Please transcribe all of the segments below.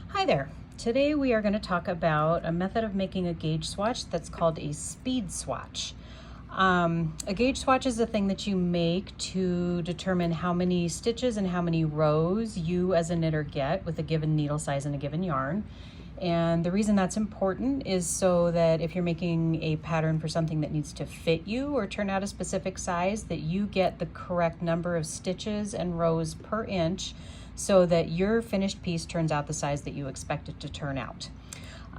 Hi there. Today we are going to talk about a method of making a gauge swatch that's called a speed swatch. A gauge swatch is a thing that you make to determine how many stitches and how many rows you as a knitter get with a given needle size and a given yarn. And the reason that's important is so that if you're making a pattern for something that needs to fit you or turn out a specific size, that you get the correct number of stitches and rows per inch so that your finished piece turns out the size that you expect it to turn out.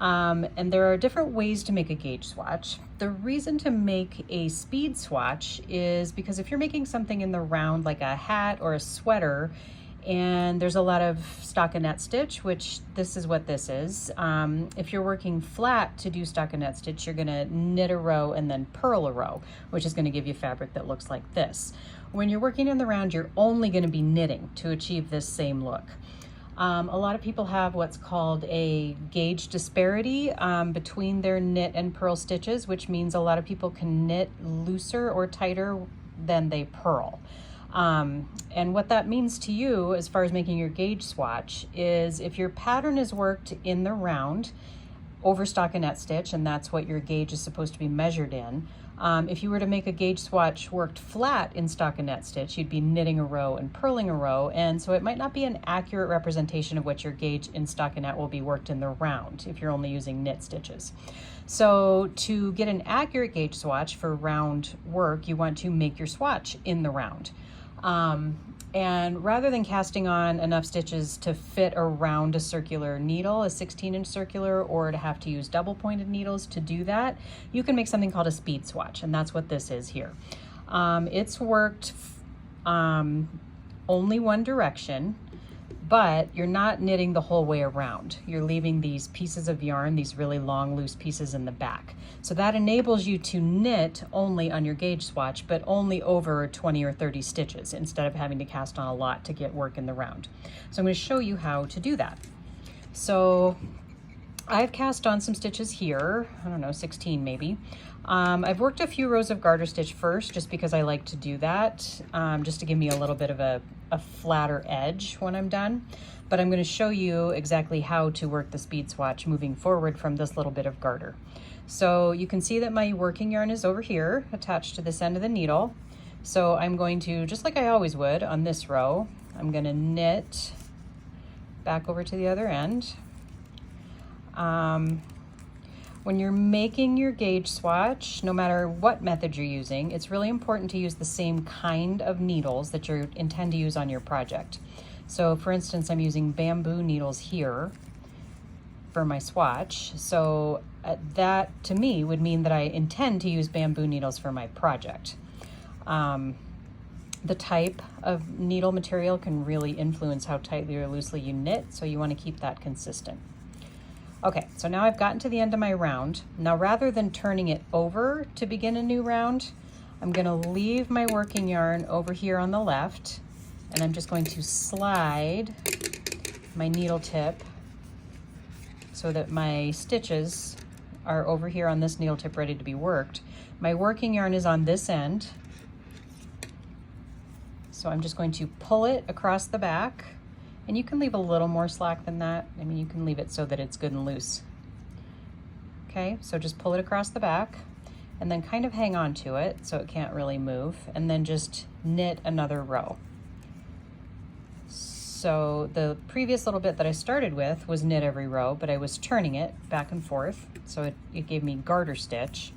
And there are different ways to make a gauge swatch. The reason to make a speed swatch is because if you're making something in the round like a hat or a sweater and there's a lot of stockinette stitch, which this is what this is. If you're working flat to do stockinette stitch, you're gonna knit a row and then purl a row, which is gonna give you fabric that looks like this. When you're working in the round, you're only gonna be knitting to achieve this same look. A lot of people have what's called a gauge disparity between their knit and purl stitches, which means a lot of people can knit looser or tighter than they purl. And what that means to you as far as making your gauge swatch is if your pattern is worked in the round over stockinette stitch, and that's what your gauge is supposed to be measured in, if you were to make a gauge swatch worked flat in stockinette stitch, you'd be knitting a row and purling a row, and so it might not be an accurate representation of what your gauge in stockinette will be worked in the round if you're only using knit stitches. So to get an accurate gauge swatch for round work, you want to make your swatch in the round. And rather than casting on enough stitches to fit around a circular needle, a 16-inch circular, or to have to use double pointed needles to do that, you can make something called a speed swatch, and that's what this is here. It's worked only one direction, but you're not knitting the whole way around. You're leaving these pieces of yarn, these really long loose pieces in the back. So that enables you to knit only on your gauge swatch, but only over 20 or 30 stitches instead of having to cast on a lot to get work in the round. So I'm going to show you how to do that. So I've cast on some stitches here, I don't know, 16 maybe. I've worked a few rows of garter stitch first just because I like to do that, just to give me a little bit of a flatter edge when I'm done. But I'm going to show you exactly how to work the speed swatch moving forward from this little bit of garter. So you can see that my working yarn is over here attached to this end of the needle. So I'm going to, just like I always would on this row, I'm going to knit back over to the other end. When you're making your gauge swatch, no matter what method you're using, it's really important to use the same kind of needles that you intend to use on your project. So for instance, I'm using bamboo needles here for my swatch. So that to me would mean that I intend to use bamboo needles for my project. The type of needle material can really influence how tightly or loosely you knit, so you want to keep that consistent. Okay, so now I've gotten to the end of my round. Now rather than turning it over to begin a new round, I'm gonna leave my working yarn over here on the left, and I'm just going to slide my needle tip so that my stitches are over here on this needle tip ready to be worked. My working yarn is on this end, so I'm just going to pull it across the back. And you can leave a little more slack than that. I mean, you can leave it so that it's good and loose. Okay, so just pull it across the back and then kind of hang on to it so it can't really move, and then just knit another row. So the previous little bit that I started with was knit every row, but I was turning it back and forth, so it gave me garter stitch.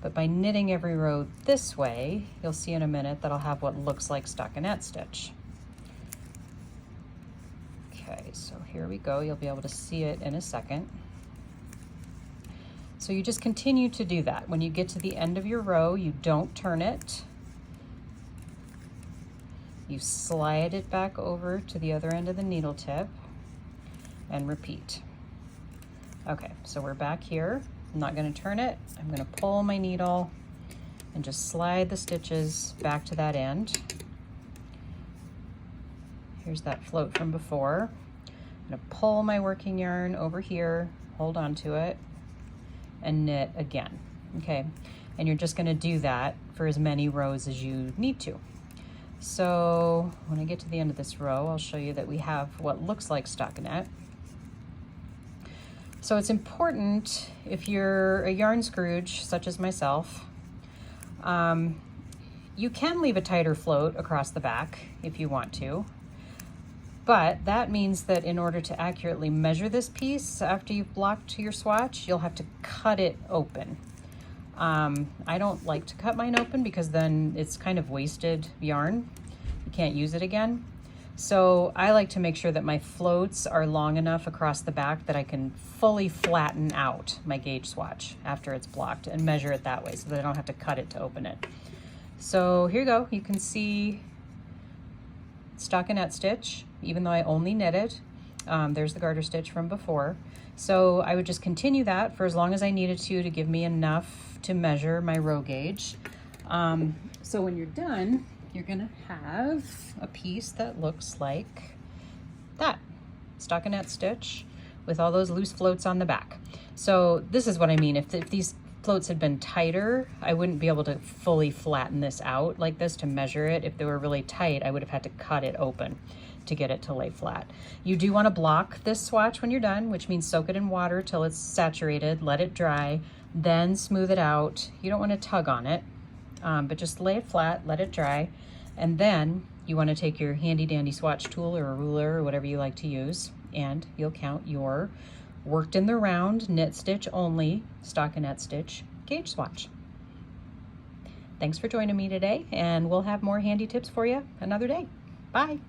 But by knitting every row this way, you'll see in a minute that I'll have what looks like stockinette stitch. Okay, so here we go. You'll be able to see it in a second. So you just continue to do that. When you get to the end of your row, you don't turn it. You slide it back over to the other end of the needle tip and repeat. Okay, so we're back here. I'm not going to turn it. I'm going to pull my needle and just slide the stitches back to that end. Here's that float from before. I'm going to pull my working yarn over here, hold on to it, and knit again. Okay, and you're just going to do that for as many rows as you need to. So when I get to the end of this row, I'll show you that we have what looks like stockinette. So it's important, if you're a yarn Scrooge, such as myself, you can leave a tighter float across the back if you want to, but that means that in order to accurately measure this piece after you've blocked your swatch, you'll have to cut it open. I don't like to cut mine open because then it's kind of wasted yarn. You can't use it again. So I like to make sure that my floats are long enough across the back that I can fully flatten out my gauge swatch after it's blocked and measure it that way so that I don't have to cut it to open it. So here you go. You can see stockinette stitch, even though I only knitted. There's the garter stitch from before. So I would just continue that for as long as I needed to give me enough to measure my row gauge. So when you're done, you're gonna have a piece that looks like that, stockinette stitch with all those loose floats on the back. So this is what I mean. If these floats had been tighter, I wouldn't be able to fully flatten this out like this to measure it. If they were really tight, I would have had to cut it open to get it to lay flat. You do want to block this swatch when you're done, which means soak it in water till it's saturated, let it dry, then smooth it out. You don't want to tug on it, but just lay it flat, let it dry, and then you want to take your handy dandy swatch tool or a ruler or whatever you like to use, and you'll count your worked in the round, knit stitch only, stockinette stitch, gauge swatch. Thanks for joining me today, and we'll have more handy tips for you another day. Bye.